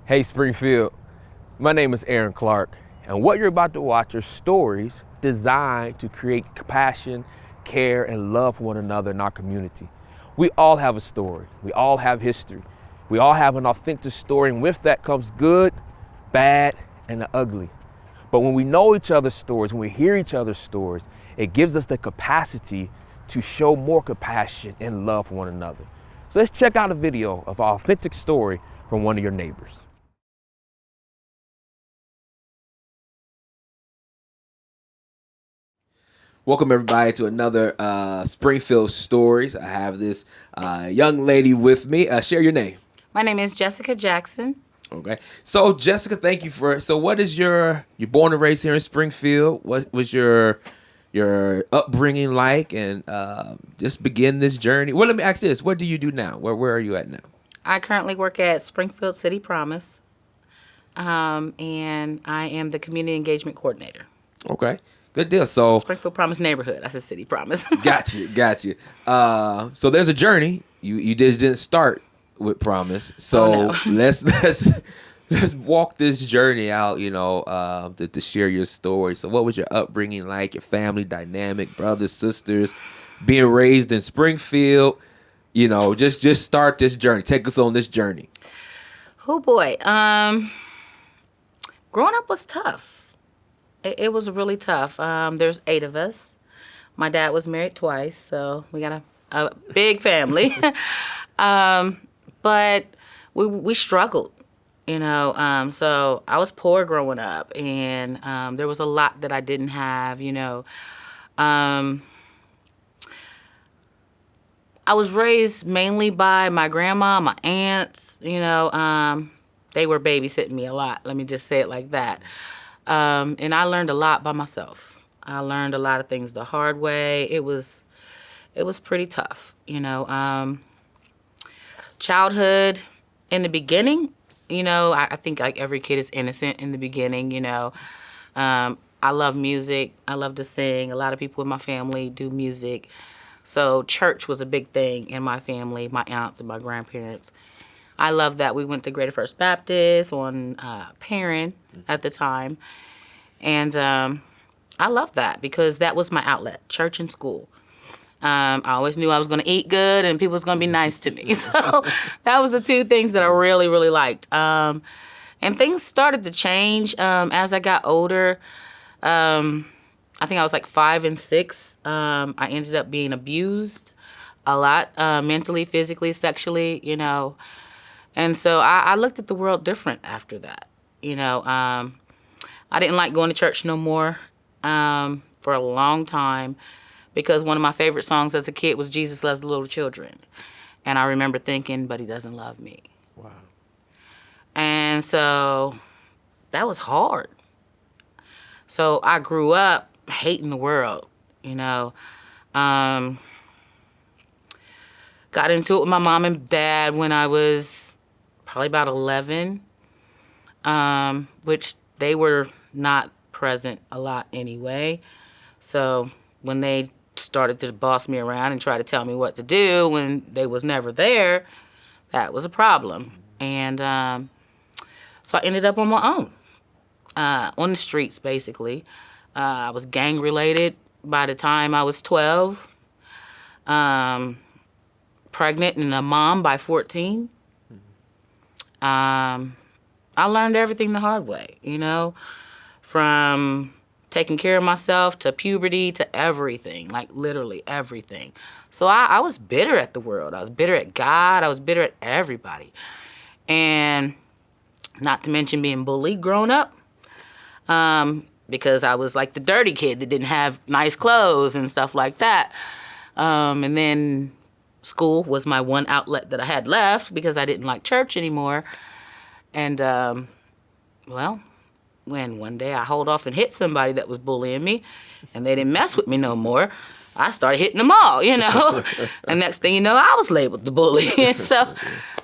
Hey Springfield, my name is Aaron Clark, and what you're about to watch are stories designed to create compassion, care, and love for one another in our community. We all have a story, we all have history, we all have an authentic story, and with that comes good, bad, and the ugly. But when we know each other's stories, when we hear each other's stories, it gives us the capacity to show more compassion and love for one another. So let's check out a video of an authentic story from one of your neighbors. Welcome everybody to another Springfield Stories. I have this young lady with me. Share your name. My name is Jesica Jackson. Okay. So Jessica, thank you so what is you're born and raised here in Springfield. What was your upbringing like, and just begin this journey? Well, let me ask this. What do you do now? Where are you at now? I currently work at Springfield City Promise, and I am the community engagement coordinator. Okay. Good deal. So Springfield Promise neighborhood. That's a City Promise. Got you. So there's a journey. You just didn't start with Promise. So let's walk this journey out. To share your story. So what was your upbringing like? Your family dynamic, brothers, sisters, being raised in Springfield. Just start this journey. Take us on this journey. Oh boy. Growing up was tough. It was really tough. There's 8 of us. My dad was married twice, so we got a big family. But we struggled, so I was poor growing up, and there was a lot that I didn't have, I was raised mainly by my grandma, my aunts, they were babysitting me a lot. Let me just say it like that. And I learned a lot by myself. I learned a lot of things the hard way. It was pretty tough, Childhood in the beginning, I think like every kid is innocent in the beginning, I love music. I love to sing. A lot of people in my family do music. So church was a big thing in my family, my aunts and my grandparents. I love that. We went to Greater First Baptist on Perrin at the time. And I love that because that was my outlet, church and school. I always knew I was going to eat good and people was going to be nice to me. So that was the 2 things that I really, really liked. And things started to change as I got older. I think I was like 5 and 6. I ended up being abused a lot, mentally, physically, sexually, And so I looked at the world different after that, I didn't like going to church no more for a long time because one of my favorite songs as a kid was Jesus Loves the Little Children. And I remember thinking, but he doesn't love me. Wow. And so that was hard. So I grew up hating the world, Got into it with my mom and dad when I was probably about 11, which they were not present a lot anyway. So when they started to boss me around and try to tell me what to do when they was never there, that was a problem. And so I ended up on my own, on the streets, basically. I was gang related by the time I was 12, pregnant and a mom by 14. I learned everything the hard way, from taking care of myself to puberty to everything, like literally everything. So I was bitter at the world. I was bitter at God. I was bitter at everybody. And not to mention being bullied growing up, because I was like the dirty kid that didn't have nice clothes and stuff like that. And then school was my one outlet that I had left because I didn't like church anymore. And, when one day I hauled off and hit somebody that was bullying me and they didn't mess with me no more, I started hitting them all, And next thing you know, I was labeled the bully. And so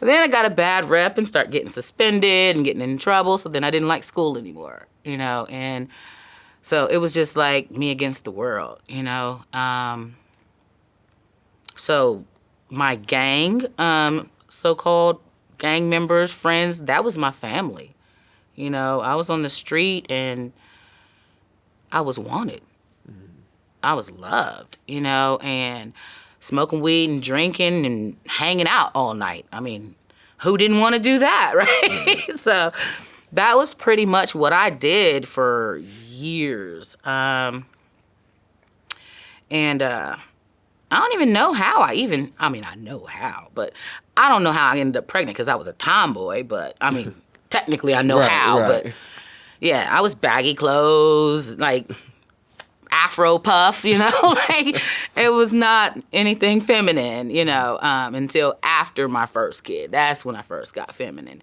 then I got a bad rep and started getting suspended and getting in trouble. So then I didn't like school anymore, And so it was just like me against the world, So my gang, so-called gang members, friends, that was my family. You know, I was on the street and I was wanted. I was loved, you know, and smoking weed and drinking and hanging out all night. I mean, who didn't want to do that, right? So that was pretty much what I did for years. I don't even know how I know how, but I don't know how I ended up pregnant because I was a tomboy, but I mean, technically I know how, but yeah, I was baggy clothes, like Afro puff, you know, like it was not anything feminine, you know, until after my first kid. That's when I first got feminine,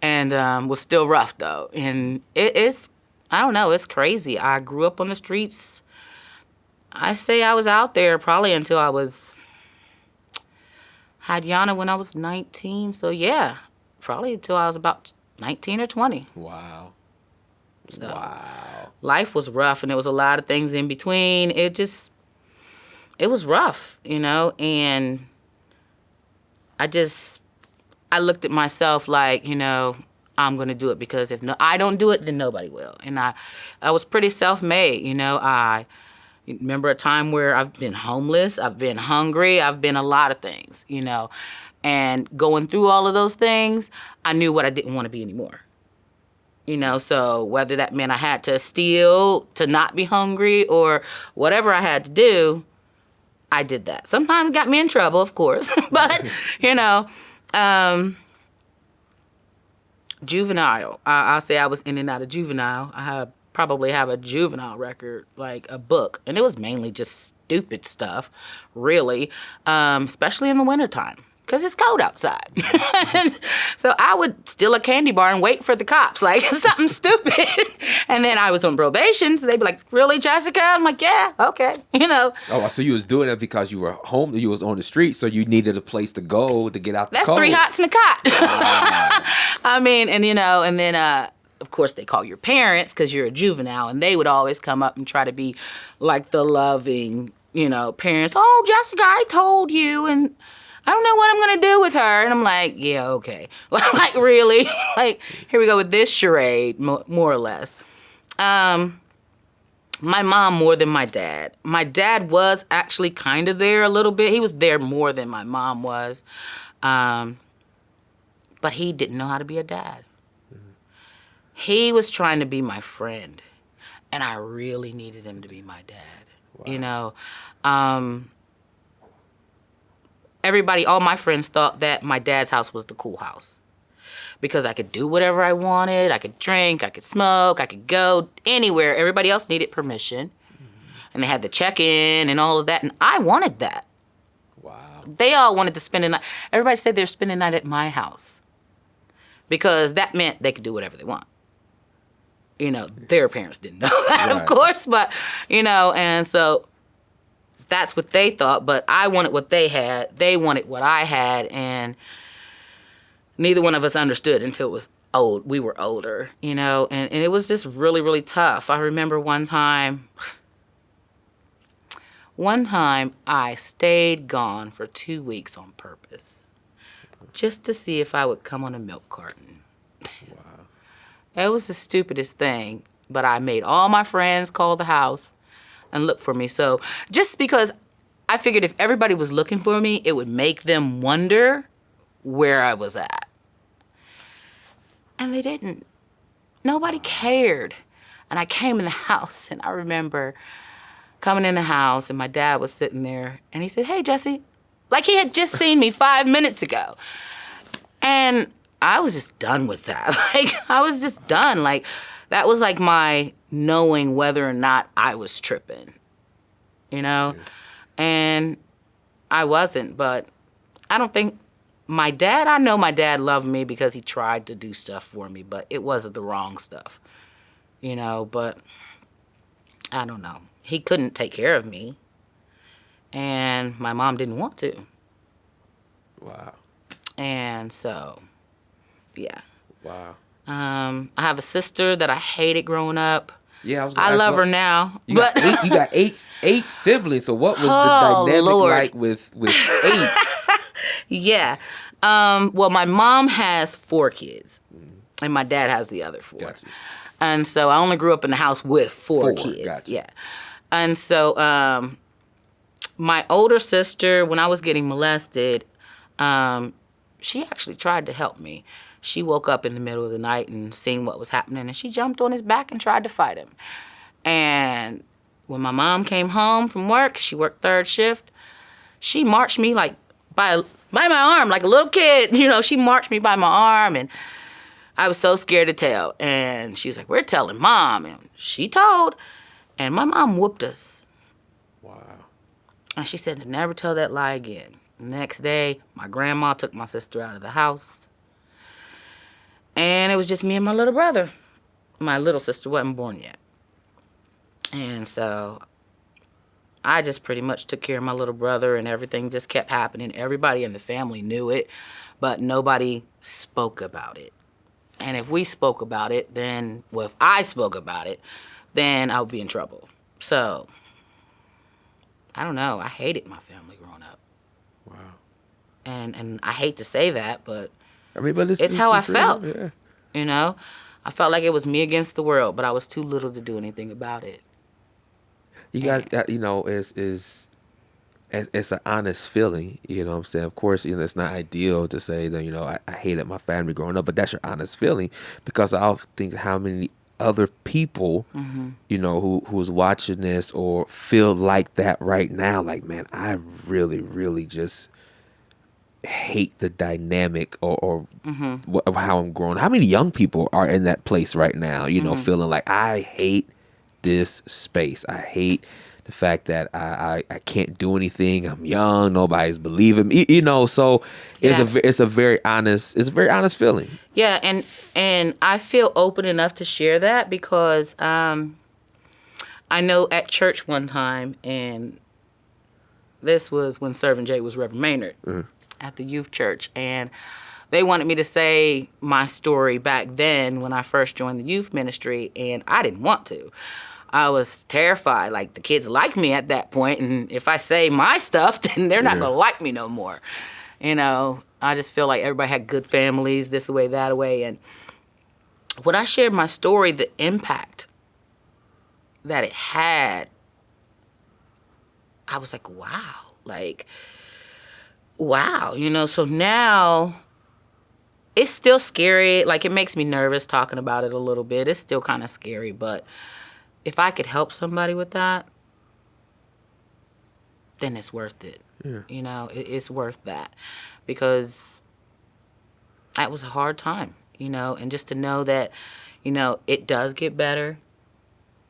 and was still rough though. And it's, I don't know, it's crazy. I grew up on the streets. I say I was out there probably until I had Yana when I was 19. So yeah, probably until I was about 19 or 20. Wow. So, Wow. Life was rough, and there was a lot of things in between. It was rough, you know, and I looked at myself like, you know, I'm going to do it because if I don't do it, then nobody will. And I was pretty self-made, you know. I remember a time where I've been homeless, I've been hungry, I've been a lot of things, you know. And going through all of those things, I knew what I didn't want to be anymore. You know, so whether that meant I had to steal to not be hungry or whatever I had to do, I did that. Sometimes it got me in trouble, of course, but, you know, juvenile. I'll say I was in and out of juvenile. Probably have a juvenile record, like a book, and it was mainly just stupid stuff, really, especially in the wintertime. Because it's cold outside. So I would steal a candy bar and wait for the cops, like something stupid. And then I was on probation, so they'd be like, really, Jessica? I'm like, yeah, okay, you know. Oh, so you was doing that because you were home, you was on the street, so you needed a place to go to get out the cold. That's 3 hots in a cot. Wow. I mean, and you know, and then, of course, they call your parents because you're a juvenile, and they would always come up and try to be like the loving, you know, parents. Oh, Jessica, I told you, and I don't know what I'm going to do with her. And I'm like, yeah, okay. Like, really? Like, here we go with this charade, more or less. My mom more than my dad. My dad was actually kind of there a little bit. He was there more than my mom was. But he didn't know how to be a dad. Mm-hmm. He was trying to be my friend. And I really needed him to be my dad. Wow. You know? All my friends thought that my dad's house was the cool house because I could do whatever I wanted. I could drink, I could smoke, I could go anywhere. Everybody else needed permission. And they had the check-in and all of that. And I wanted that. Wow. They all wanted to spend the night. Everybody said they're spending the night at my house because that meant they could do whatever they want. You know, their parents didn't know that, right. Of course. But, you know, and so that's what they thought, but I wanted what they had. They wanted what I had, and neither one of us understood until it was old. We were older, you know, and it was just really, really tough. I remember one time I stayed gone for 2 weeks on purpose just to see if I would come on a milk carton. Wow. It was the stupidest thing, but I made all my friends call the house and look for me. So just because I figured if everybody was looking for me, it would make them wonder where I was at. And they didn't. Nobody cared. And I came in the house, and I remember coming in the house, and my dad was sitting there, and he said, hey, Jessie. Like he had just seen me 5 minutes ago. And I was just done with that. Like, I was just done. Like, that was like my knowing whether or not I was tripping, you know? Yeah. And I wasn't, but I don't think I know my dad loved me because he tried to do stuff for me, but it wasn't the wrong stuff, you know? But I don't know. He couldn't take care of me, and my mom didn't want to. Wow. And so, yeah. Wow. I have a sister that I hated growing up. Yeah, I love her now. You got eight siblings. So what was the dynamic Lord. like with 8? Yeah. Well, my mom has 4 kids, and my dad has the other 4. Gotcha. And so I only grew up in the house with 4 kids. Gotcha. Yeah. And so my older sister, when I was getting molested, she actually tried to help me. She woke up in the middle of the night and seen what was happening, and she jumped on his back and tried to fight him. And when my mom came home from work, she worked 3rd shift, she marched me like by my arm like a little kid. You know, she marched me by my arm, and I was so scared to tell. And she was like, we're telling Mom. And she told, and my mom whooped us. Wow. And she said to never tell that lie again. Next day, my grandma took my sister out of the house. And it was just me and my little brother. My little sister wasn't born yet. And so I just pretty much took care of my little brother, and everything just kept happening. Everybody in the family knew it, but nobody spoke about it. And if we spoke about it, then, well, if I spoke about it, then I would be in trouble. So, I don't know. I hated my family growing up. Wow. And I hate to say that, but I mean, but it's how I true. felt. Yeah. You know? I felt like it was me against the world, but I was too little to do anything about it. You got, you know, it's an honest feeling, you know what I'm saying? Of course, you know, it's not ideal to say that, you know, I hated my family growing up, but that's your honest feeling, because I often think how many other people, you know, who's watching this or feel like that right now, like, man, I really, really just hate the dynamic or how I'm growing. How many young people are in that place right now, you know, feeling like I hate this space. I hate the fact that I can't do anything. I'm young. Nobody's believing me. You know, so it's a very honest feeling. Yeah, and I feel open enough to share that because I know at church one time, and this was when Servant J was Reverend Maynard at the youth church, and they wanted me to say my story back then when I first joined the youth ministry, and I didn't want to. I was terrified. Like, the kids like me at that point, and if I say my stuff, then they're not going to like me no more. You know, I just feel like everybody had good families, this way, that way. And when I shared my story, the impact that it had, I was like, wow. Like, wow. You know, so now it's still scary. Like, it makes me nervous talking about it a little bit. It's still kind of scary, but if I could help somebody with that, then it's worth it. Yeah. You know, it's worth that, because that was a hard time, you know, and just to know that, you know, it does get better.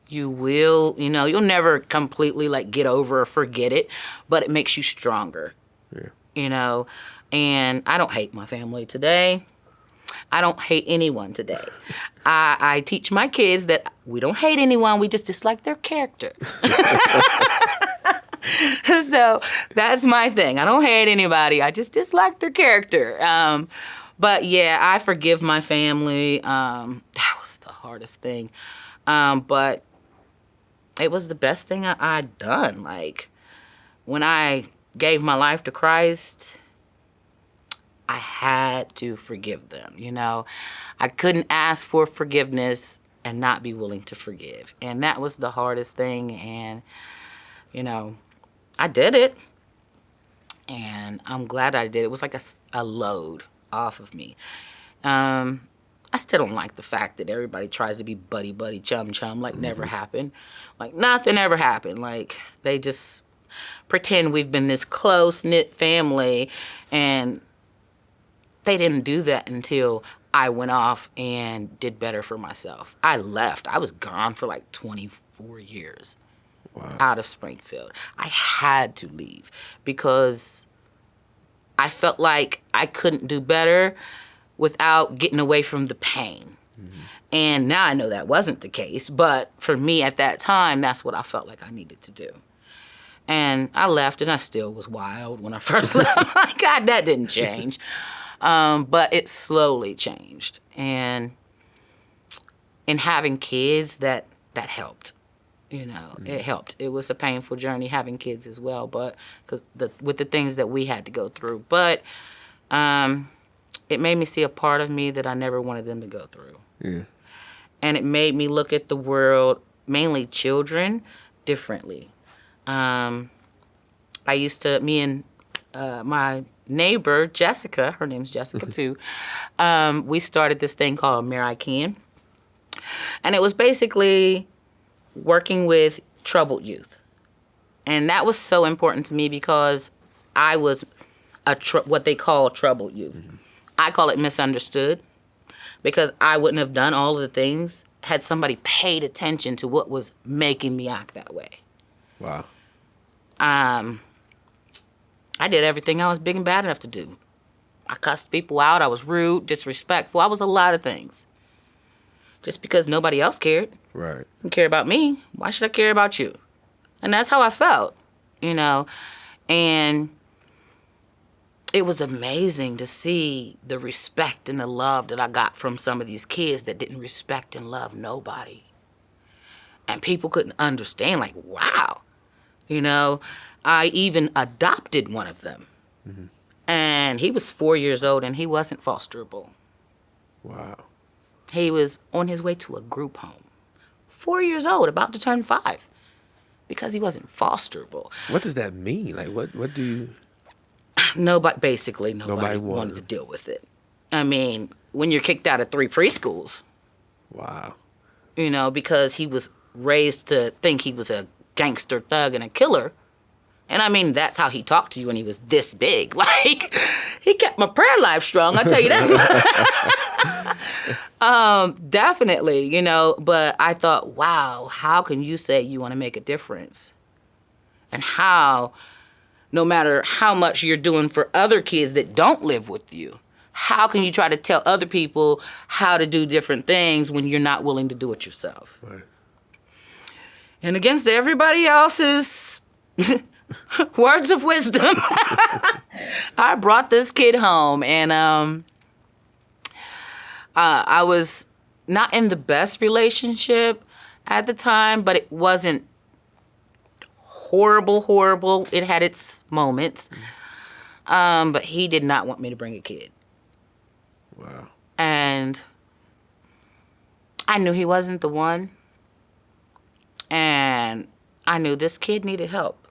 You will, you know, you'll never completely like get over or forget it, but it makes you stronger. Yeah. You know, and I don't hate my family today. I don't hate anyone today. I teach my kids that we don't hate anyone, we just dislike their character. So that's my thing. I don't hate anybody, I just dislike their character. But yeah, I forgive my family. That was the hardest thing. But it was the best thing I'd done. Like, when I gave my life to Christ, I had to forgive them, you know. I couldn't ask for forgiveness and not be willing to forgive. And that was the hardest thing. And, you know, I did it. And I'm glad I did. It was like a load off of me. I still don't like the fact that everybody tries to be buddy, chum, like never happened. Like nothing ever happened. Like, they just pretend we've been this close-knit family, and they didn't do that until I went off and did better for myself. I left. I was gone for like 24 years. Wow. Out of Springfield. I had to leave because I felt like I couldn't do better without getting away from the pain. Mm-hmm. And now I know that wasn't the case, but for me at that time, that's what I felt like I needed to do. And I left, and I still was wild when I first left. God, that didn't change. But it slowly changed. And in having kids, that helped. You know, it helped. It was a painful journey having kids as well, but with the things that we had to go through. But It made me see a part of me that I never wanted them to go through. Yeah. And it made me look at the world, mainly children, differently. Me and my neighbor, Jessica, her name's Jessica too, we started this thing called Mere I Can. And it was basically working with troubled youth. And that was so important to me because I was what they call troubled youth. Mm-hmm. I call it misunderstood because I wouldn't have done all of the things had somebody paid attention to what was making me act that way. Wow. I did everything I was big and bad enough to do. I cussed people out. I was rude, disrespectful. I was a lot of things. Just because nobody else cared. Right. Didn't care about me. Why should I care about you? And that's how I felt, you know. And it was amazing to see the respect and the love that I got from some of these kids that didn't respect and love nobody. And people couldn't understand, like, wow. You know, I even adopted one of them. Mm-hmm. And he was 4 years old and he wasn't fosterable. Wow. He was on his way to a group home. 4 years old, about to turn 5. Because he wasn't fosterable. What does that mean? Like, what do you... Nobody wanted to deal with it. I mean, when you're kicked out of 3 preschools. Wow. You know, because he was raised to think he was a gangster thug and a killer. And I mean, that's how he talked to you when he was this big. Like, he kept my prayer life strong, I'll tell you that. Definitely, you know, but I thought, wow, how can you say you want to make a difference? And how, no matter how much you're doing for other kids that don't live with you, how can you try to tell other people how to do different things when you're not willing to do it yourself? Right. And against everybody else's words of wisdom, I brought this kid home, and I was not in the best relationship at the time, but it wasn't horrible. It had its moments. But he did not want me to bring a kid. Wow. And I knew he wasn't the one. And I knew this kid needed help.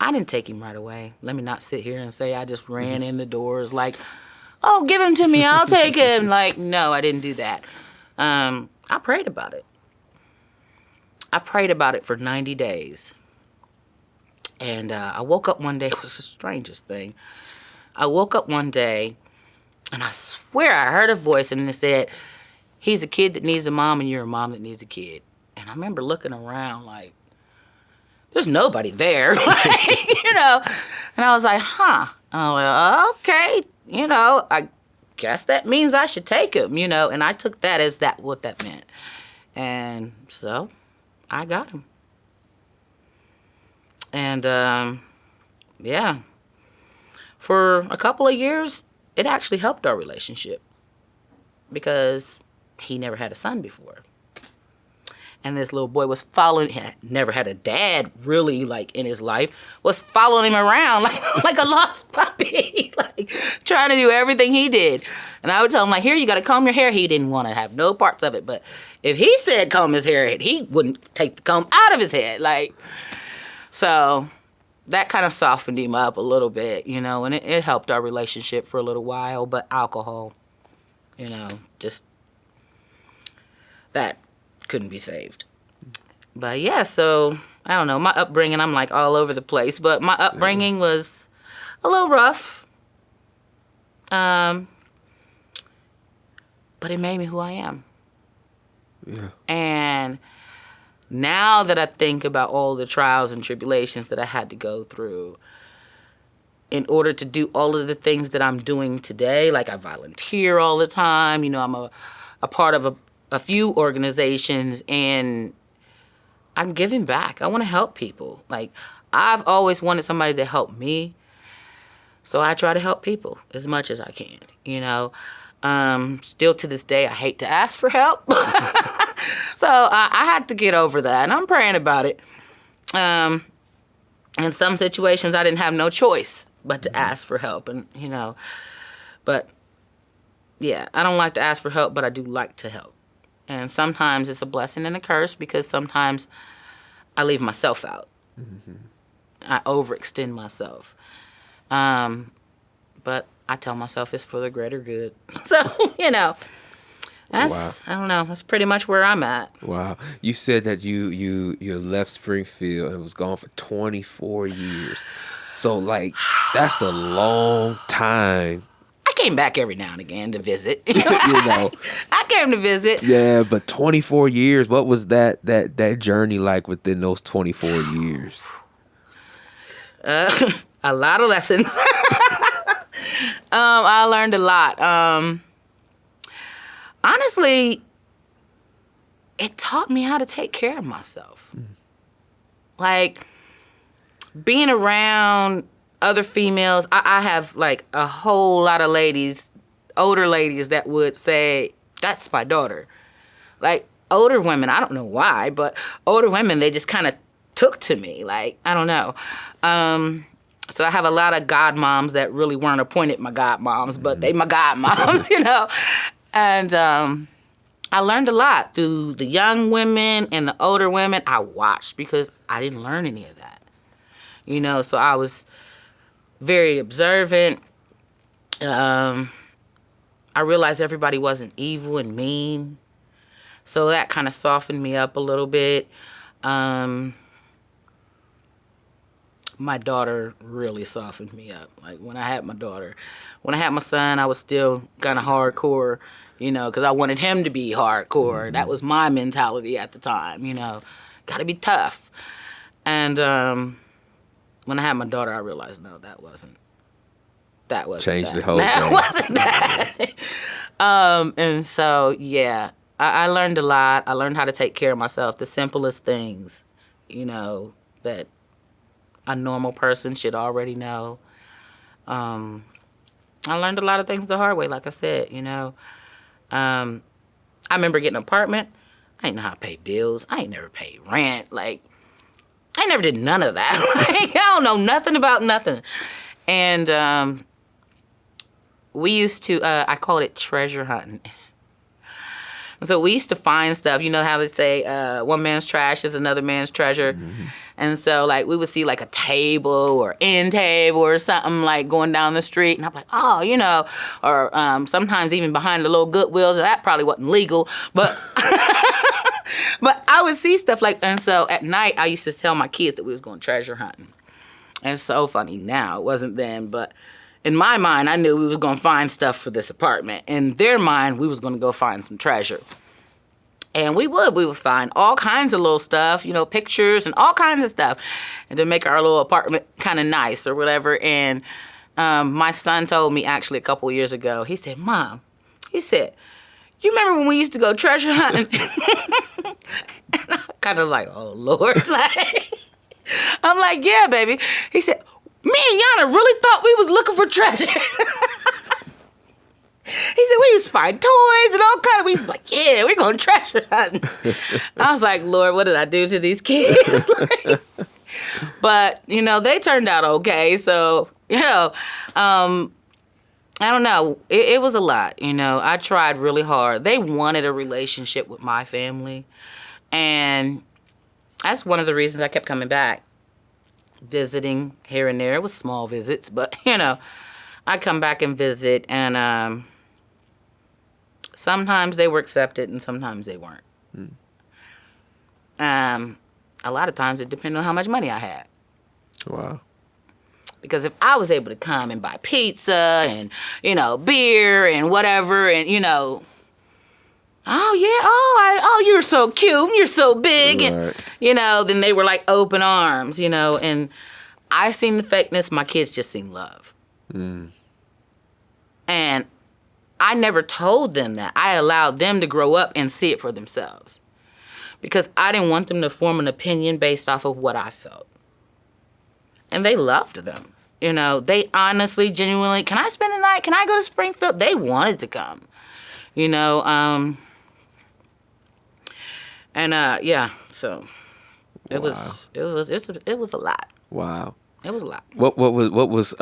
I didn't take him right away. Let me not sit here and say I just ran in the doors like, oh, give him to me, I'll take him. Like, no, I didn't do that. I prayed about it. I prayed about it for 90 days. And I woke up one day, it was the strangest thing. I woke up one day, and I swear I heard a voice, and it said, he's a kid that needs a mom, and you're a mom that needs a kid. And I remember looking around like, there's nobody there, like, you know. And I was like, huh. And I was like, okay, you know, I guess that means I should take him, you know. And I took that as what that meant. And so I got him. And, yeah, for a couple of years, it actually helped our relationship because he never had a son before. And this little boy was following him, never had a dad really, like, in his life, was following him around like a lost puppy, like, trying to do everything he did. And I would tell him, like, here, you got to comb your hair. He didn't want to have no parts of it. But if he said comb his hair, he wouldn't take the comb out of his head, like. So that kind of softened him up a little bit, you know, and it helped our relationship for a little while. But alcohol, you know, just that couldn't be saved. But yeah, so I don't know, my upbringing, I'm like all over the place, but my upbringing was a little rough. But it made me who I am. Yeah. And now that I think about all the trials and tribulations that I had to go through in order to do all of the things that I'm doing today, like I volunteer all the time, you know, I'm a part of a few organizations, and I'm giving back. I want to help people. Like, I've always wanted somebody to help me, so I try to help people as much as I can, you know. Still to this day, I hate to ask for help. So I had to get over that, and I'm praying about it. And in some situations I didn't have no choice but to ask for help. And, but yeah, I don't like to ask for help, but I do like to help. And sometimes it's a blessing and a curse because sometimes I leave myself out. I overextend myself. But I tell myself it's for the greater good. So, that's, I don't know, that's pretty much where I'm at. Wow. You said that you left Springfield and was gone for 24 years. So, like, that's a long time. I came back every now and again to visit. I came to visit. Yeah, but 24 years, what was that journey like within those 24 years? A lot of lessons. I learned a lot. Honestly, it taught me how to take care of myself. Like, being around other females, I have, like, a whole lot of ladies, older ladies, that would say, that's my daughter. Like, older women, I don't know why, but older women, they just kind of took to me. Like, I don't know. So I have a lot of godmoms that really weren't appointed my godmoms, but they my godmoms, And I learned a lot through the young women and the older women. I watched because I didn't learn any of that. So I was very observant. I realized everybody wasn't evil and mean. So that kind of softened me up a little bit. My daughter really softened me up. Like, when I had my daughter. When I had my son, I was still kind of hardcore, because I wanted him to be hardcore. That was my mentality at the time, Got to be tough. And when I had my daughter, I realized, no, that wasn't Changed that. the whole That thing. wasn't that. And so, yeah, I learned a lot. I learned how to take care of myself. The simplest things, that a normal person should already know. I learned a lot of things the hard way, like I said, I remember getting an apartment. I didn't know how to pay bills. I ain't never paid rent. Like, I never did none of that. Like, I don't know nothing about nothing. And we used to, I called it treasure hunting. So we used to find stuff. You know how they say one man's trash is another man's treasure? And so, like, we would see, like, a table or end table or something, like, going down the street. And I'm like, oh, or sometimes even behind the little Goodwills. That probably wasn't legal. But but I would see stuff like, and so at night, I used to tell my kids that we was going treasure hunting. And it's so funny now. It wasn't then, but in my mind, I knew we was going to find stuff for this apartment. In their mind, we was going to go find some treasure. And we would find all kinds of little stuff, pictures and all kinds of stuff, and to make our little apartment kind of nice or whatever. And my son told me actually a couple of years ago, he said, Mom, you remember when we used to go treasure hunting? And I'm kind of like, oh, Lord. I'm like, yeah, baby. He said, me and Yana really thought we was looking for treasure. He said, we used to find toys and all kind of, we used to be like, yeah, we're going treasure hunting. I was like, Lord, what did I do to these kids? But, they turned out okay. So, I don't know. It was a lot, I tried really hard. They wanted a relationship with my family. And that's one of the reasons I kept coming back, visiting here and there. It was small visits, but, I come back and visit, and sometimes they were accepted and sometimes they weren't. A lot of times it depended on how much money I had. Wow. Because if I was able to come and buy pizza and, beer and whatever, and, oh, you're so cute, you're so big, Right. and, then they were like open arms, and I seen the fakeness, my kids just seen love. And I never told them that. I allowed them to grow up and see it for themselves. Because I didn't want them to form an opinion based off of what I felt. And they loved them. They honestly, genuinely, can I spend the night? Can I go to Springfield? They wanted to come. And yeah, so it was a lot. Wow. It was a lot. What was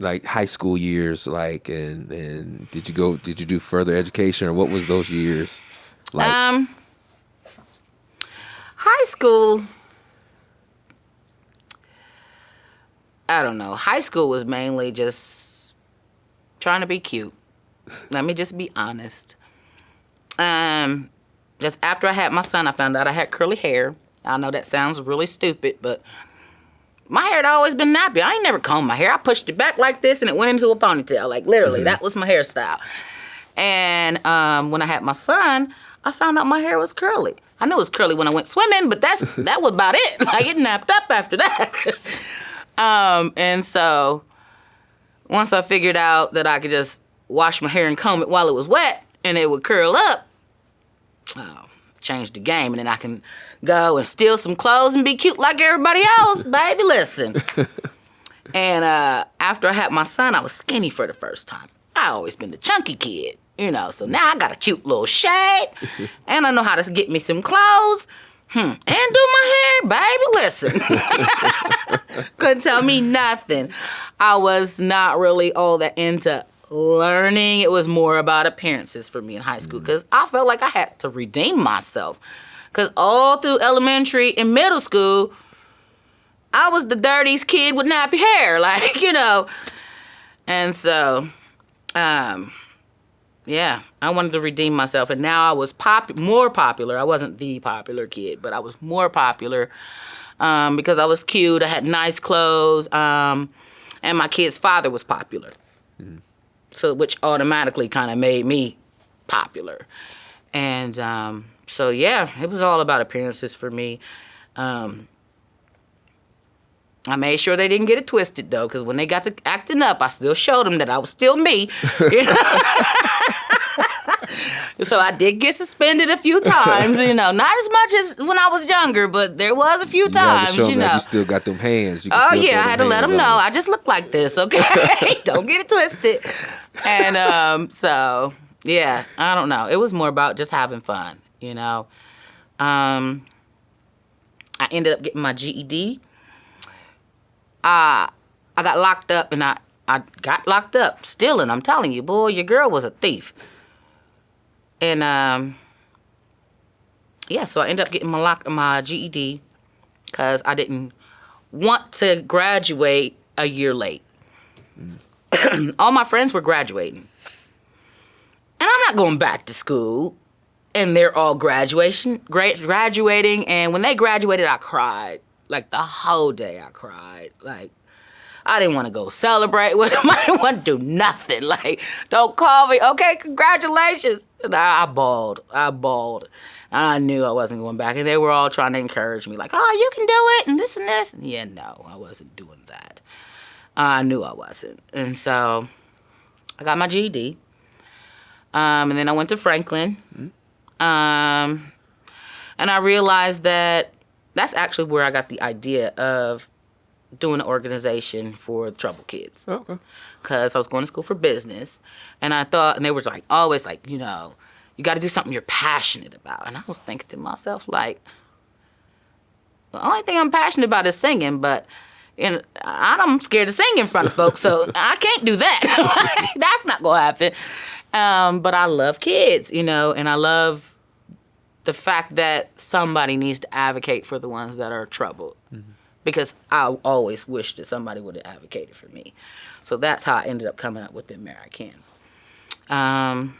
like high school years like, and did you do further education, or what was those years like? High school, I don't know. High school was mainly just trying to be cute. Let me just be honest. Just after I had my son, I found out I had curly hair. I know that sounds really stupid, but my hair had always been nappy. I ain't never combed my hair. I pushed it back like this and it went into a ponytail. Like literally, that was my hairstyle. And when I had my son, I found out my hair was curly. I knew it was curly when I went swimming, but that was about it. Like it napped up after that. And so once I figured out that I could just wash my hair and comb it while it was wet and it would curl up, changed the game. And then I can go and steal some clothes and be cute like everybody else, baby. Listen. And after I had my son, I was skinny for the first time. I always been the chunky kid, so now I got a cute little shape, and I know how to get me some clothes, and do my hair, baby. Listen. Couldn't tell me nothing. I was not really all that into learning. It was more about appearances for me in high school, because I felt like I had to redeem myself. Because all through elementary and middle school, I was the dirtiest kid with nappy hair, And so, yeah, I wanted to redeem myself. And now I was more popular. I wasn't the popular kid, but I was more popular because I was cute. I had nice clothes. And my kid's father was popular. So, which automatically kind of made me popular. And so, yeah, it was all about appearances for me. I made sure they didn't get it twisted, though, because when they got to acting up, I still showed them that I was still me. So I did get suspended a few times, not as much as when I was younger, but there was a few times, You still got them hands. Oh, yeah, I had to let them know. I just look like this, okay? Don't get it twisted. And so, yeah, I don't know. It was more about just having fun, I ended up getting my GED. I got locked up, and I got locked up stealing. I'm telling you, boy, your girl was a thief. And yeah, so I ended up getting my GED because I didn't want to graduate a year late. All my friends were graduating, and I'm not going back to school. And they're all graduating, and when they graduated, I cried. Like, the whole day I cried. Like, I didn't want to go celebrate with them. I didn't want to do nothing. Like, don't call me. Okay, congratulations. And I bawled. And I knew I wasn't going back. And they were all trying to encourage me. Like, oh, you can do it, and this and this. And yeah, no, I wasn't doing that. I knew I wasn't. And so I got my GED. And then I went to Franklin. And I realized that that's actually where I got the idea of doing an organization for troubled kids. Okay. Because I was going to school for business, and I thought, and they were like, always like, you got to do something you're passionate about. And I was thinking to myself, like, the only thing I'm passionate about is singing, but I'm scared to sing in front of folks, so I can't do that. That's not going to happen. But I love kids, and I love the fact that somebody needs to advocate for the ones that are troubled. Mm-hmm. Because I always wish that somebody would have advocated for me. So that's how I ended up coming up with the American. And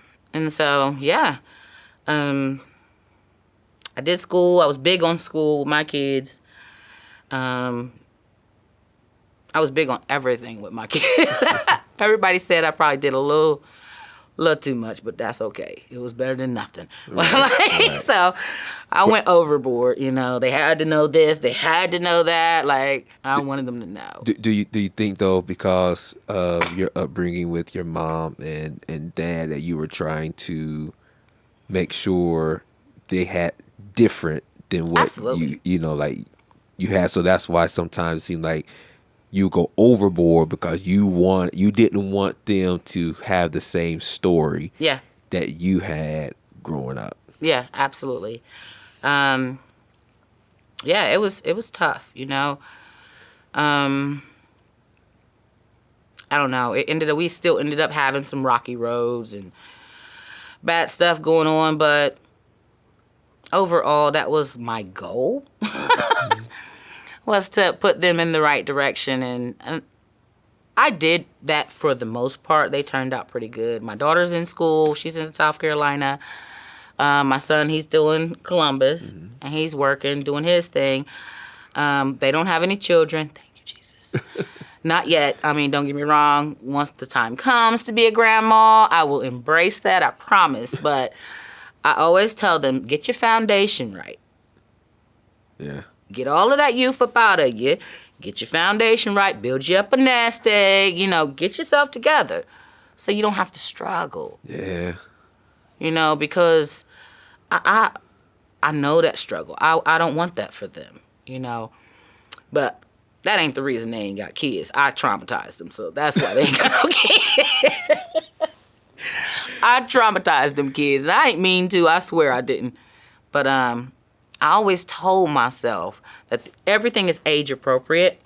so, yeah. I did school. I was big on school with my kids. I was big on everything with my kids. Everybody said I probably did a little too much, but that's okay. It was better than nothing. Right. So I went overboard. They had to know this, they had to know that. Like, I wanted them to know. Do you think, though, because of your upbringing with your mom and dad, that you were trying to make sure they had different than what Absolutely. like you had? So that's why sometimes it seemed like you go overboard because you didn't want them to have the same story that you had growing up. Yeah, absolutely. Yeah, it was tough, I don't know. We still ended up having some rocky roads and bad stuff going on, but overall, that was my goal. Was to put them in the right direction, and I did that for the most part. They turned out pretty good. My daughter's in school. She's in South Carolina. My son, he's still in Columbus, and he's working, doing his thing. They don't have any children. Thank you, Jesus. Not yet. I mean, don't get me wrong. Once the time comes to be a grandma, I will embrace that, I promise. But I always tell them, get your foundation right. Yeah. Get all of that youth up out of you. Get your foundation right. Build you up a nest egg. You know, get yourself together so you don't have to struggle. Yeah. You know, because I know that struggle. I don't want that for them, you know. But that ain't the reason they ain't got kids. I traumatized them, so that's why they ain't got no kids. I traumatized them kids, and I ain't mean to. I swear I didn't. But I always told myself that everything is age appropriate.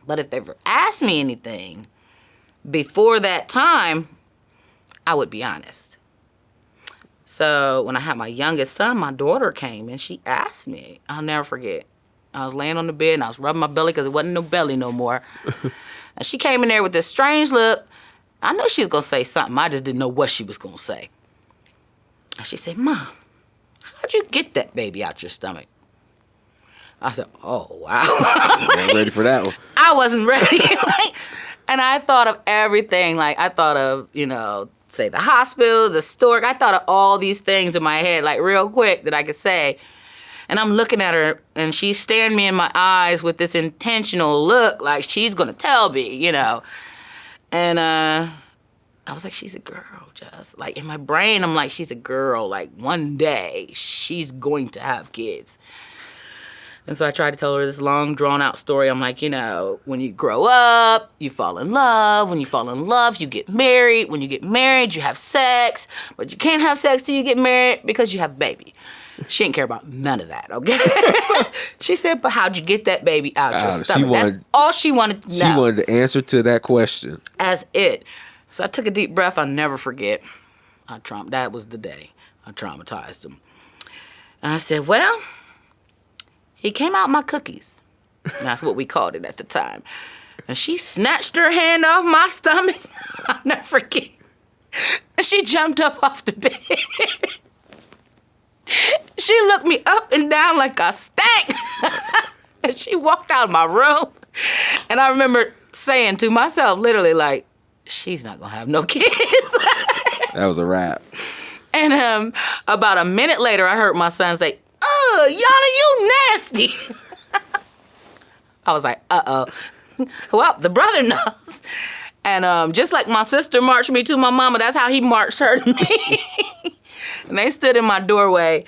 But if they ever asked me anything before that time, I would be honest. So when I had my youngest son, my daughter came and she asked me. I'll never forget. I was laying on the bed and I was rubbing my belly because it wasn't no belly no more. And she came in there with this strange look. I knew she was going to say something. I just didn't know what she was going to say. And she said, Mom, how'd you get that baby out your stomach? I said, oh, wow. Not ready for that one. I wasn't ready. And I thought of everything. Like, I thought of, you know, say the hospital, the store. I thought of all these things in my head, like real quick that I could say. And I'm looking at her, and she's staring me in my eyes with this intentional look, like she's going to tell me, you know. And I was like, she's a girl, just. Like, in my brain, I'm like, she's a girl. Like, one day, she's going to have kids. And so I tried to tell her this long, drawn-out story. I'm like, you know, when you grow up, you fall in love. When you fall in love, you get married. When you get married, you have sex. But you can't have sex till you get married because you have a baby. She didn't care about none of that, okay? She said, but how'd you get that baby out your stomach? That's all she wanted to know. She wanted the answer to that question. That's it. So I took a deep breath. I'll never forget. That was the day I traumatized him. And I said, well, he came out my cookies. That's what we called it at the time. And she snatched her hand off my stomach. I'll never forget. And she jumped up off the bed. She looked me up and down like I stank. And she walked out of my room. And I remember saying to myself, literally, like, she's not going to have no kids. That was a wrap. And about a minute later, I heard my son say, Yana, you nasty. I was like, uh-oh. Well, the brother knows. And just like my sister marched me to my mama, that's how he marched her to me. And they stood in my doorway,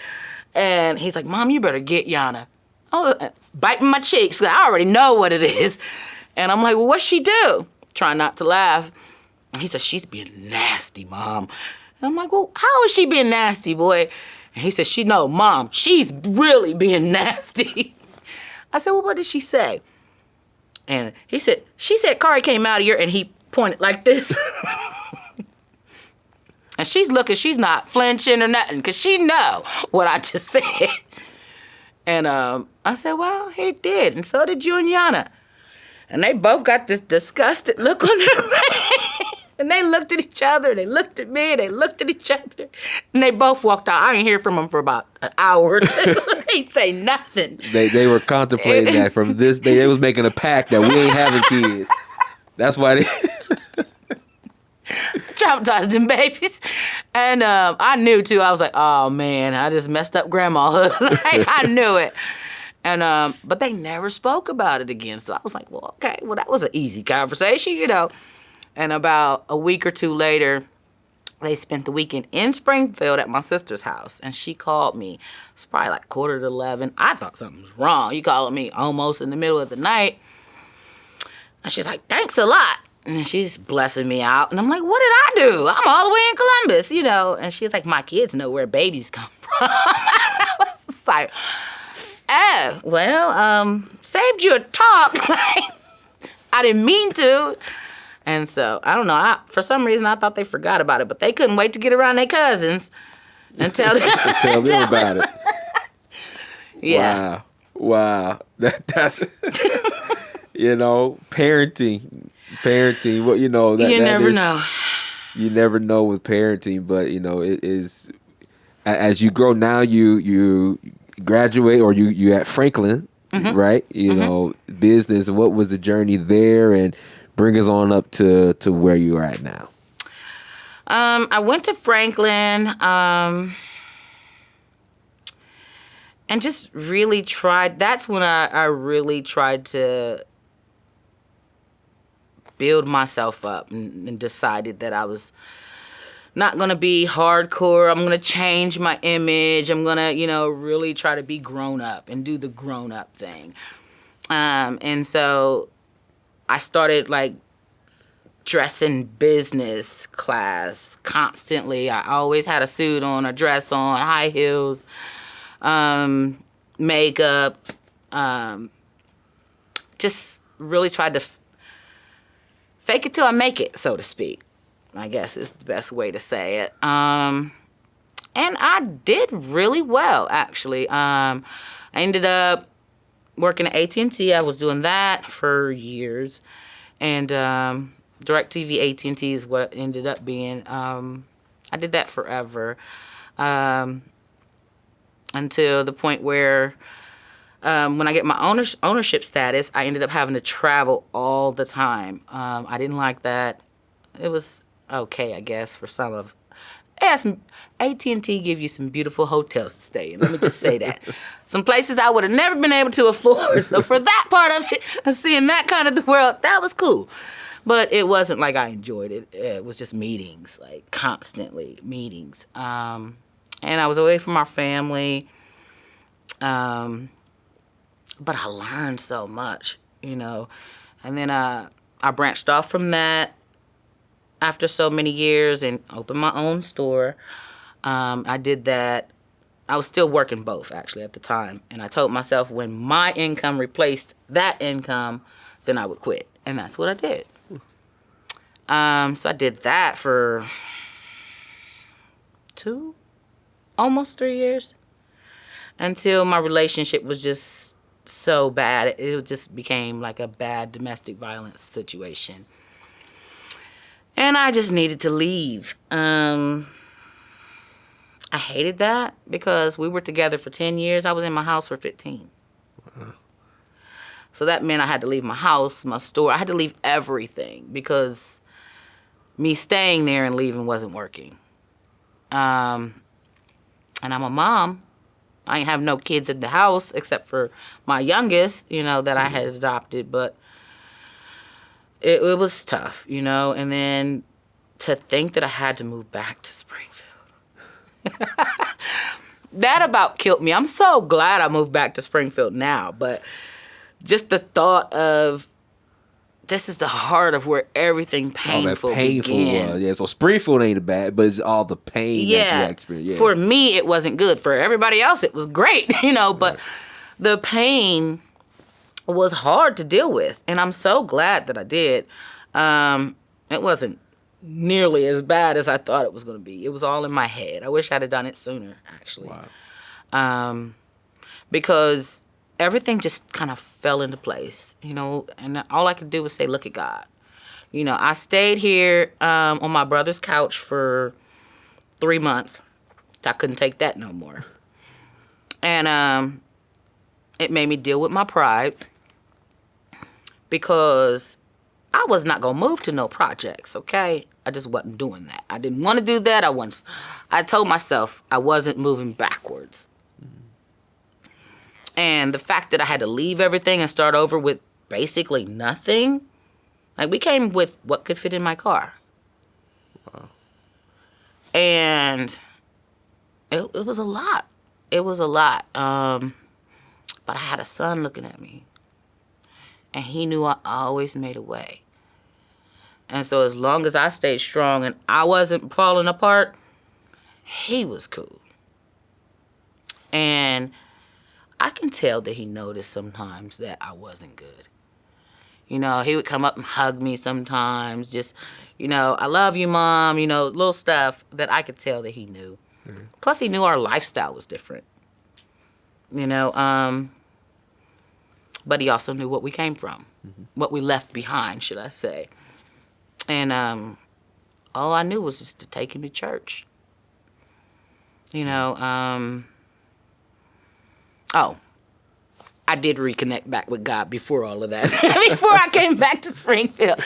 and he's like, Mom, you better get Yana. Oh, biting my cheeks. I already know what it is. And I'm like, well, what'd she do? Trying not to laugh. And he said, she's being nasty, Mom. And I'm like, well, how is she being nasty, boy? And he said, Mom, she's really being nasty. I said, well, what did she say? And he said, she said Kari came out of here, and he pointed like this. And she's looking, she's not flinching or nothing, because she know what I just said. And I said, well, he did, and so did you and Yana. And they both got this disgusted look on their face. And they looked at each other, they looked at me, they looked at each other. And they both walked out. I didn't hear from them for about an hour or two. They ain't say nothing. They were contemplating that from this day. They was making a pact that we ain't having kids. That's why they... Traumatized them babies. And I knew, too. I was like, oh, man, I just messed up grandmahood. Like, I knew it. And but they never spoke about it again. So I was like, well, okay, well, that was an easy conversation, you know. And about a week or two later, they spent the weekend in Springfield at my sister's house. And she called me. It's probably like 11:45. I thought something was wrong. You calling me almost in the middle of the night. And she's like, thanks a lot. And she's blessing me out. And I'm like, what did I do? I'm all the way in Columbus, you know. And she's like, my kids know where babies come from. I was like, oh, well, saved you a talk. I didn't mean to. And so, I don't know. For some reason, I thought they forgot about it, but they couldn't wait to get around their cousins and tell them, tell them about it. Yeah. Wow. That's, parenting. Well, you never know. You never know with parenting, but, it is, as you grow now, you graduate or you at Franklin, right? Business. What was the journey there? And bring us on up to where you are at now. I went to Franklin and just really tried. That's when I really tried to build myself up and decided that I was not going to be hardcore. I'm going to change my image. I'm going to, really try to be grown up and do the grown up thing. And so I started dressing business class constantly. I always had a suit on, a dress on, high heels, makeup. Just really tried to fake it till I make it, so to speak. I guess is the best way to say it. And I did really well, actually. I ended up working at AT&T. I was doing that for years. And DirecTV AT&T is what it ended up being. I did that forever. Until the point where when I get my ownership status, I ended up having to travel all the time. I didn't like that. It was okay, I guess, for some of. AT&T give you some beautiful hotels to stay in. Let me just say that. Some places I would have never been able to afford. So for that part of it, seeing that kind of the world, that was cool. But it wasn't like I enjoyed it. It was just meetings, constantly meetings. And I was away from our family. But I learned so much, And then I branched off from that after so many years and opened my own store. I did that. I was still working both, actually, at the time. And I told myself when my income replaced that income, then I would quit. And that's what I did. So I did that for almost 3 years. Until my relationship was just so bad. It just became like a bad domestic violence situation. And I just needed to leave. I hated that because we were together for 10 years. I was in my house for 15. Wow. So that meant I had to leave my house, my store. I had to leave everything because me staying there and leaving wasn't working. And I'm a mom. I ain't have no kids in the house except for my youngest, that I had adopted. But it was tough, And then to think that I had to move back to Springfield. That about killed me. I'm so glad I moved back to Springfield now. But just the thought of this is the heart of where everything painful began. Yeah, so Springfield ain't bad, but it's all the pain that you experienced. Yeah. For me, it wasn't good. For everybody else, it was great, But the pain was hard to deal with, and I'm so glad that I did. It wasn't nearly as bad as I thought it was going to be. It was all in my head. I wish I'd have done it sooner, actually. Wow. Because everything just kind of fell into place, and all I could do was say, look at God. I stayed here on my brother's couch for 3 months. I couldn't take that no more. And it made me deal with my pride because I was not going to move to no projects, okay? I just wasn't doing that. I didn't want to do that. I told myself I wasn't moving backwards. And the fact that I had to leave everything and start over with basically nothing, we came with what could fit in my car. Wow. And it was a lot. It was a lot. But I had a son looking at me. And he knew I always made a way. And so as long as I stayed strong and I wasn't falling apart, he was cool. And I can tell that he noticed sometimes that I wasn't good. You know, he would come up and hug me sometimes, just, you know, I love you, Mom, you know, little stuff that I could tell that he knew. Mm-hmm. Plus, he knew our lifestyle was different, you know, but he also knew what we came from, what we left behind, should I say. And all I knew was just to take him to church. You know, I did reconnect back with God before all of that, before I came back to Springfield.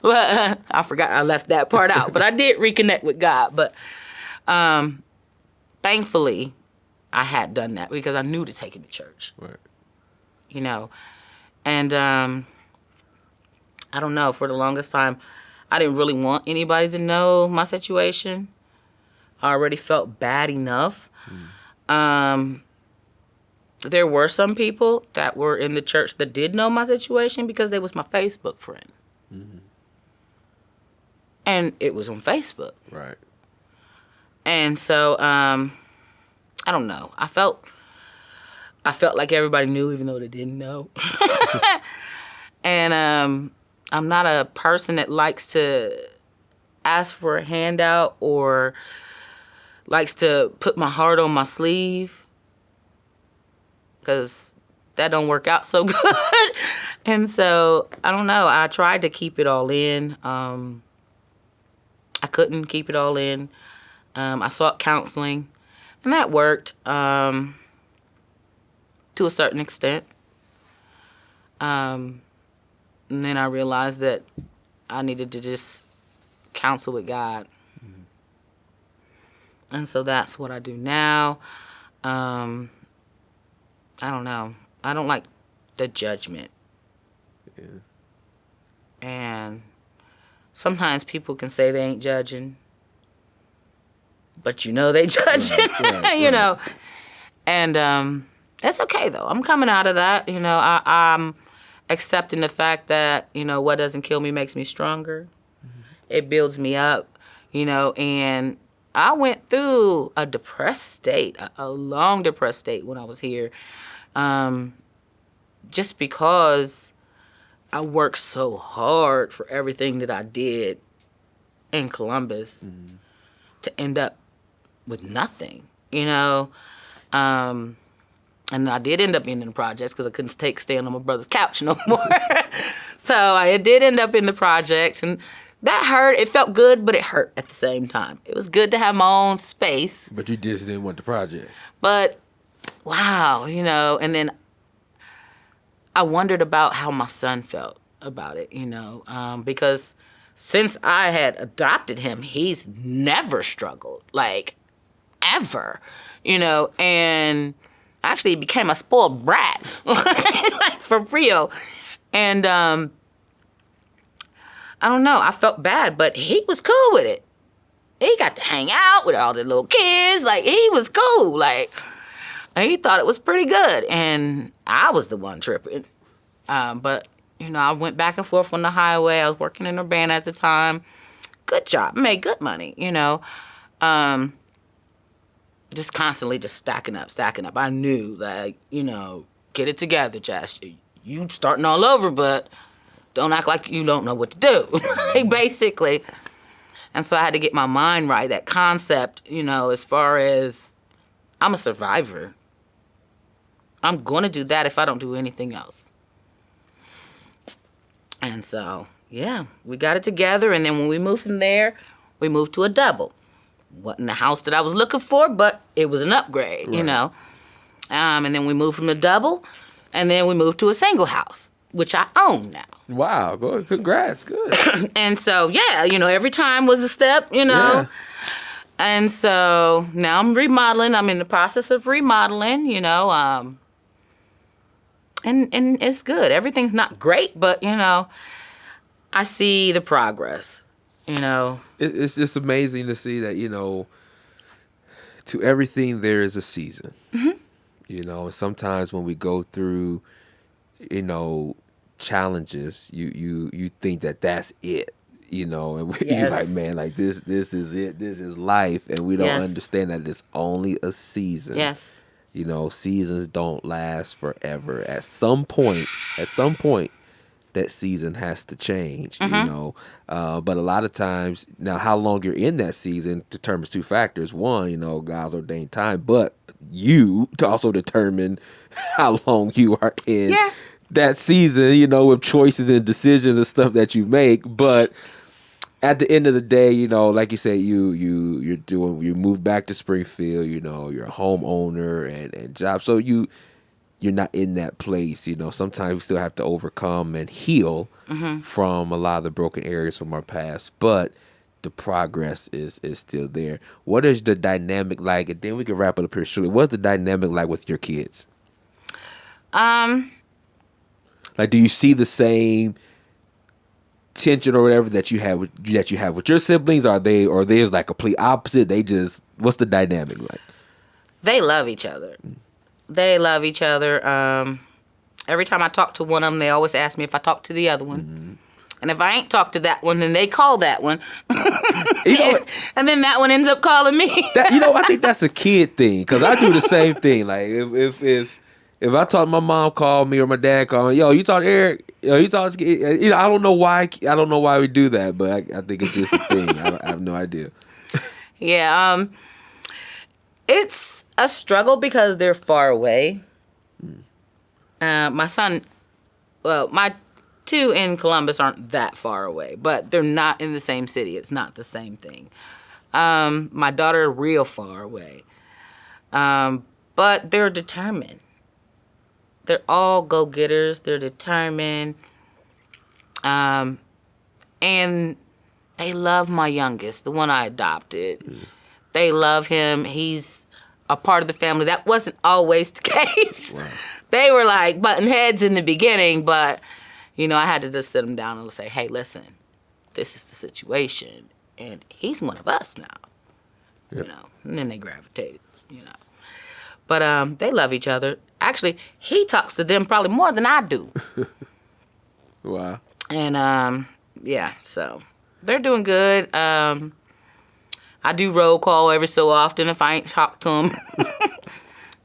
Well, I forgot I left that part out, but I did reconnect with God. But thankfully, I had done that because I knew to take him to church. Right. You know, and I don't know, for the longest time, I didn't really want anybody to know my situation. I already felt bad enough. There were some people that were in the church that did know my situation because they was my Facebook friend. Mm-hmm. And it was on Facebook. Right. And so, I don't know. I felt like everybody knew even though they didn't know. And I'm not a person that likes to ask for a handout or likes to put my heart on my sleeve, because that don't work out so good. And so, I don't know. I tried to keep it all in. I couldn't keep it all in. I sought counseling, and that worked to a certain extent. And then I realized that I needed to just counsel with God. Mm-hmm. And so that's what I do now. I don't know. I don't like the judgment. Yeah. And sometimes people can say they ain't judging, but you know they judging, right, you know. And that's okay, though. I'm coming out of that. You know, I'm accepting the fact that, you know, what doesn't kill me makes me stronger. Mm-hmm. It builds me up, you know, and I went through a depressed state, a long depressed state when I was here, just because I worked so hard for everything that I did in Columbus to end up with nothing, you know. And I did end up being in the projects because I couldn't staying on my brother's couch no more. So I did end up in the projects, and that hurt. It felt good, but it hurt at the same time. It was good to have my own space. But you just didn't want the project. But, wow, you know, and then I wondered about how my son felt about it, you know, because since I had adopted him, he's never struggled, like, ever, you know, and actually became a spoiled brat, like, for real. And I don't know, I felt bad, but he was cool with it. He got to hang out with all the little kids, like, he was cool, like, he thought it was pretty good, and I was the one tripping. But, you know, I went back and forth on the highway. I was working in Urbana at the time. Good job, made good money, you know. Just constantly just stacking up. I knew, like, you know, get it together, Jess. You starting all over, but don't act like you don't know what to do, basically. And so I had to get my mind right, that concept, you know, as far as I'm a survivor. I'm going to do that if I don't do anything else. And so, yeah, we got it together. And then when we moved from there, we moved to a double. Wasn't the house that I was looking for, but it was an upgrade, right, you know. And then we moved from the double, and then we moved to a single house, which I own now. Wow, good, congrats, good. And so, yeah, you know, every time was a step, you know. Yeah. And so now I'm remodeling. I'm in the process of remodeling, you know. And it's good. Everything's not great, but, you know, I see the progress, you know. It's just amazing to see that, you know, to everything there is a season. Mm-hmm. You know, and sometimes when we go through, you know, challenges, you think that that's it, you know, and you're like, man, like this is it, this is life, and we don't understand that it's only a season. Yes. seasons don't last forever. At some point, that season has to change, but a lot of times now, how long you're in that season determines two factors. One, God's ordained time, but you to also determine how long you are in that season, with choices and decisions and stuff that you make. But at the end of the day, like you said, you move back to Springfield, you're a homeowner and job. So you're not in that place. Sometimes we still have to overcome and heal from a lot of the broken areas from our past, but the progress is still there. What is the dynamic like? And then we can wrap it up here shortly. What's the dynamic like with your kids? Like, do you see the same tension or whatever that you have with your siblings? Or there's like complete opposite? What's the dynamic like? They love each other. They love each other. Every time I talk to one of them, they always ask me if I talk to the other one. Mm-hmm. And if I ain't talked to that one, then they call that one. And then that one ends up calling me. I think that's a kid thing, because I do the same thing. Like, if I talk, my mom called me or my dad called me, yo, you talk to Eric? Yo, you talk to, I don't know why we do that, but I think it's just a thing. I have no idea. Yeah, it's a struggle because they're far away. My two in Columbus aren't that far away, but they're not in the same city. It's not the same thing. My daughter, real far away. But they're determined. They're all go-getters. They're determined. And they love my youngest, the one I adopted. Mm. They love him. He's a part of the family. That wasn't always the case. Wow. They were like button heads in the beginning, but, I had to just sit them down and say, hey, listen, this is the situation. And he's one of us now. Yep. And then they gravitated, But they love each other. Actually, he talks to them probably more than I do. Wow. And, so they're doing good. I do roll call every so often if I ain't talked to them.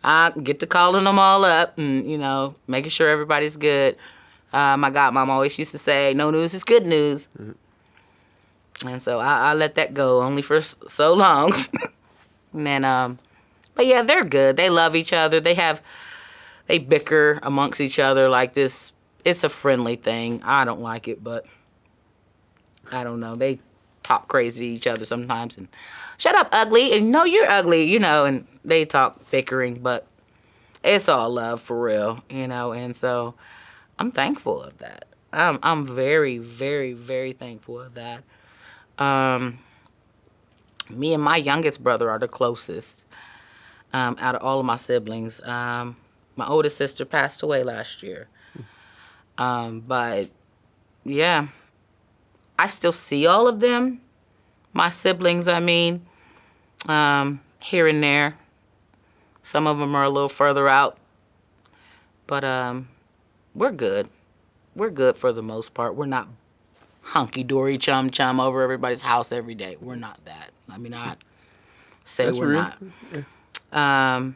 I get to calling them all up and, making sure everybody's good. My godmom always used to say, no news is good news. Mm-hmm. And so I let that go only for so long. And then, but yeah, they're good. They love each other. They bicker amongst each other like this. It's a friendly thing. I don't like it, but I don't know. They talk crazy to each other sometimes and shut up, ugly, and no, you're ugly, and they talk bickering, but it's all love for real, and so I'm thankful of that. I'm very, very, very thankful of that. Me and my youngest brother are the closest out of all of my siblings. My oldest sister passed away last year. But, yeah, I still see all of them, my siblings, here and there. Some of them are a little further out. But we're good. We're good for the most part. We're not hunky-dory chum-chum over everybody's house every day. We're not that. I say that's we're real. Not. Yeah.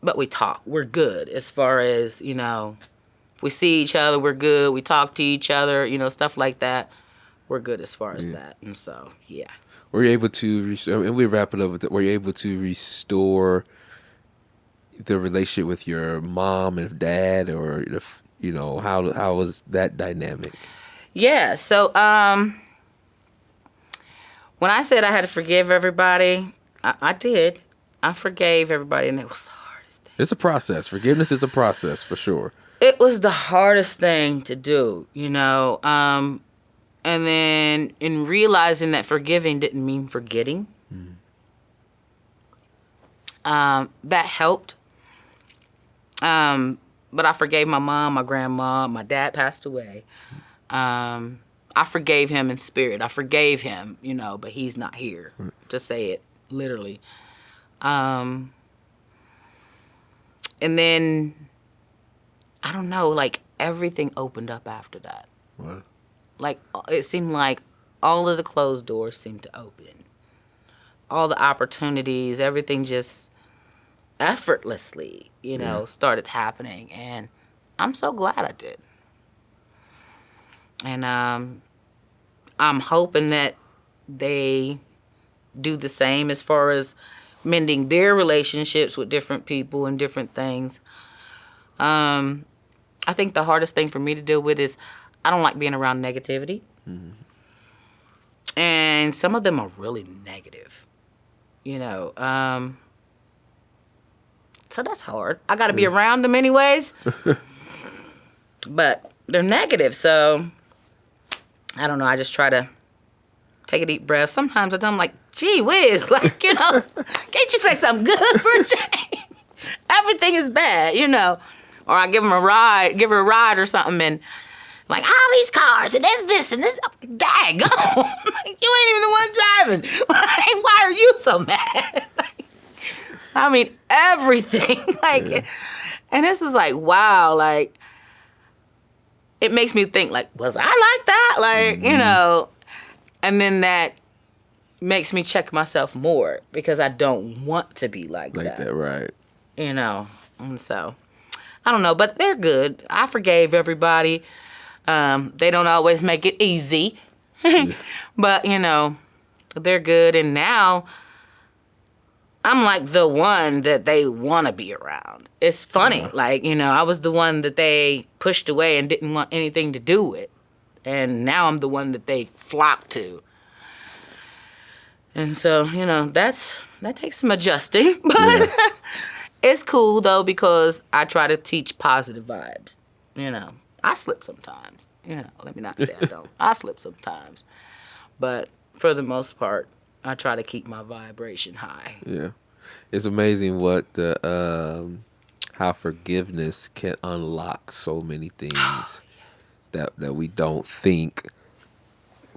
But we talk. We're good as far as, if we see each other, we're good. We talk to each other, stuff like that. We're good as far as that. And so, yeah. Were you able to, and we wrap it up with that, were you able to restore the relationship with your mom and dad, or, how was that dynamic? Yeah. So, when I said I had to forgive everybody, I did. I forgave everybody, and it was the hardest thing. It's a process. Forgiveness is a process, for sure. It was the hardest thing to do, and then in realizing that forgiving didn't mean forgetting, that helped. But I forgave my mom, my grandma, my dad passed away. I forgave him in spirit. I forgave him, but he's not here to say it literally. And then, I don't know, everything opened up after that. What? It seemed like all of the closed doors seemed to open. All the opportunities, everything just effortlessly, started happening. And I'm so glad I did. And I'm hoping that they do the same as far as mending their relationships with different people and different things. I think the hardest thing for me to deal with is I don't like being around negativity. Mm-hmm. And some of them are really negative, so that's hard. I got to be around them anyways. But they're negative, so I don't know. I just try to take a deep breath. Sometimes I'm like, gee whiz, like, can't you say something good for a change? Everything is bad, Or I give her a ride or something, and like, all these cars, and there's this, and this, daggone. Like, you ain't even the one driving. Like, why are you so mad? I mean, everything. Like, and this is like, wow, like, it makes me think, like, was I like that? Like, and then that makes me check myself more because I don't want to be like that. Like that, right. And so, I don't know, but they're good. I forgave everybody. They don't always make it easy, but, they're good. And now I'm like the one that they want to be around. It's funny. Like, I was the one that they pushed away and didn't want anything to do with. And now I'm the one that they flock to. And so, that takes some adjusting. But it's cool, though, because I try to teach positive vibes. I slip sometimes. Let me not say I don't. I slip sometimes. But for the most part, I try to keep my vibration high. Yeah. It's amazing what how forgiveness can unlock so many things that we don't think,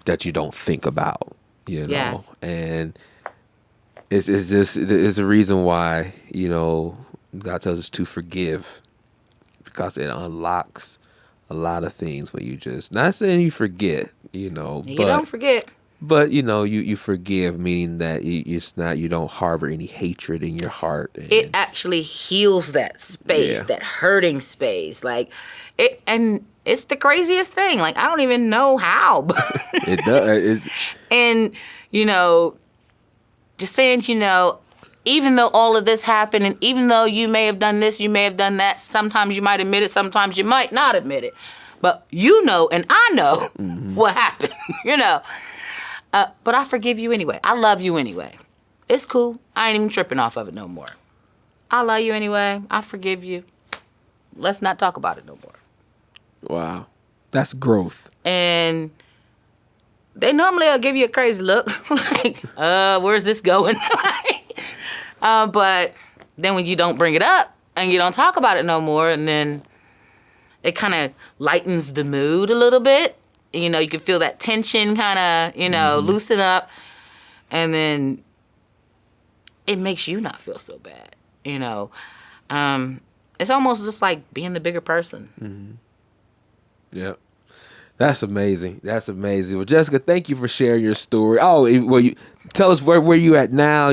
that you don't think about, Yeah. And it's a reason why, God tells us to forgive, because it unlocks a lot of things when you just, not saying you forget, You don't forget. But you forgive, meaning that you don't harbor any hatred in your heart. And it actually heals that space, that hurting space. Like it, and it's the craziest thing. Like, I don't even know how. But it does. And just saying, even though all of this happened, and even though you may have done this, you may have done that. Sometimes you might admit it. Sometimes you might not admit it. But and I know what happened. But I forgive you anyway. I love you anyway. It's cool. I ain't even tripping off of it no more. I love you anyway. I forgive you. Let's not talk about it no more. Wow. That's growth. And they normally will give you a crazy look. Like, where's this going? But then when you don't bring it up and you don't talk about it no more, and then it kind of lightens the mood a little bit. You can feel that tension kind of, loosen up. And then it makes you not feel so bad, It's almost just like being the bigger person. Mm-hmm. Yep. That's amazing. That's amazing. Well, Jesica, thank you for sharing your story. Oh, you tell us where you at now.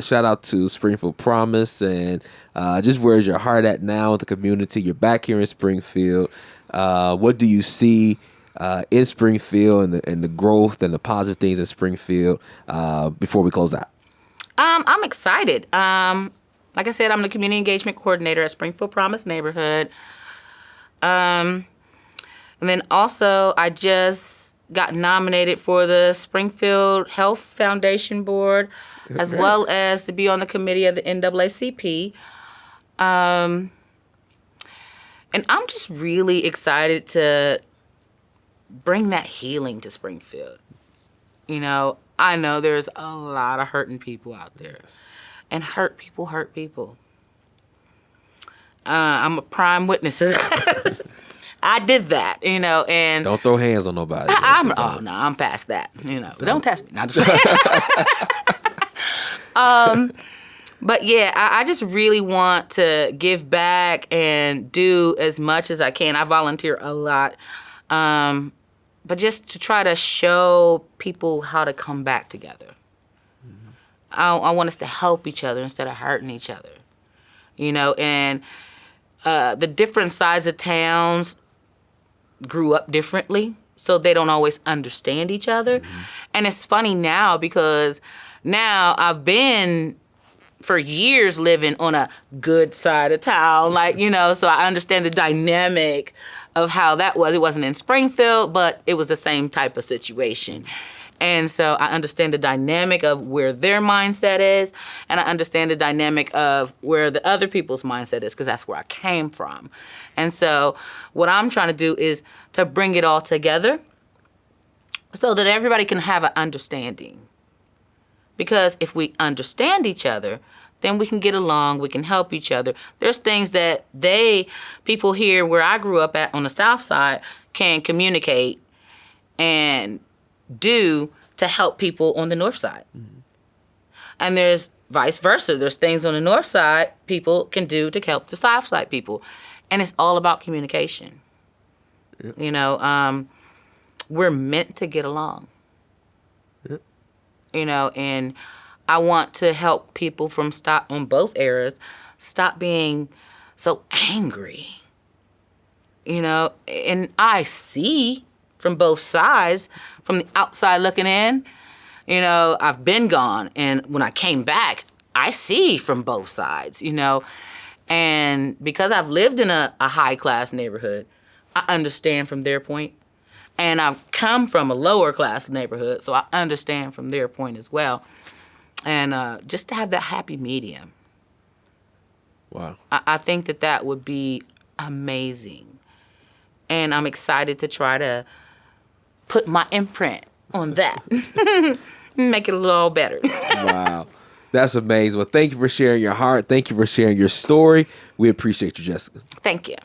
Shout out to Springfield Promise, and just where's your heart at now in the community. You're back here in Springfield. What do you see in Springfield and the growth and the positive things in Springfield before we close out? I'm excited. Like I said, I'm the community engagement coordinator at Springfield Promise Neighborhood. And then also, I just got nominated for the Springfield Health Foundation Board, as well as to be on the committee of the NAACP. And I'm just really excited to bring that healing to Springfield. I know there's a lot of hurting people out there. And hurt people hurt people. I'm a prime witness of that. I did that, and... Don't throw hands on nobody. I'm past that, Don't test me. Not just But yeah, I just really want to give back and do as much as I can. I volunteer a lot. But just to try to show people how to come back together. I want us to help each other instead of hurting each other. and the different sides of towns grew up differently, so they don't always understand each other. Mm-hmm. And it's funny now because now I've been for years living on a good side of town, so I understand the dynamic of how that was. It wasn't in Springfield, but it was the same type of situation. And so I understand the dynamic of where their mindset is, and I understand the dynamic of where the other people's mindset is, because that's where I came from. And so what I'm trying to do is to bring it all together so that everybody can have an understanding. Because if we understand each other, then we can get along, we can help each other. There's things that people here where I grew up at on the South Side can communicate and do to help people on the North Side. Mm-hmm. And there's vice versa. There's things on the North Side people can do to help the South Side people. And it's all about communication. Yep. We're meant to get along. Yep. And I want to help people on both eras stop being so angry. And I see from both sides, from the outside looking in, I've been gone. And when I came back, I see from both sides, And because I've lived in a high-class neighborhood, I understand from their point. And I've come from a lower-class neighborhood, so I understand from their point as well. And just to have that happy medium. Wow. I think that would be amazing. And I'm excited to try to put my imprint on that. Make it a little better. Wow. That's amazing. Well, thank you for sharing your heart. Thank you for sharing your story. We appreciate you, Jesica. Thank you.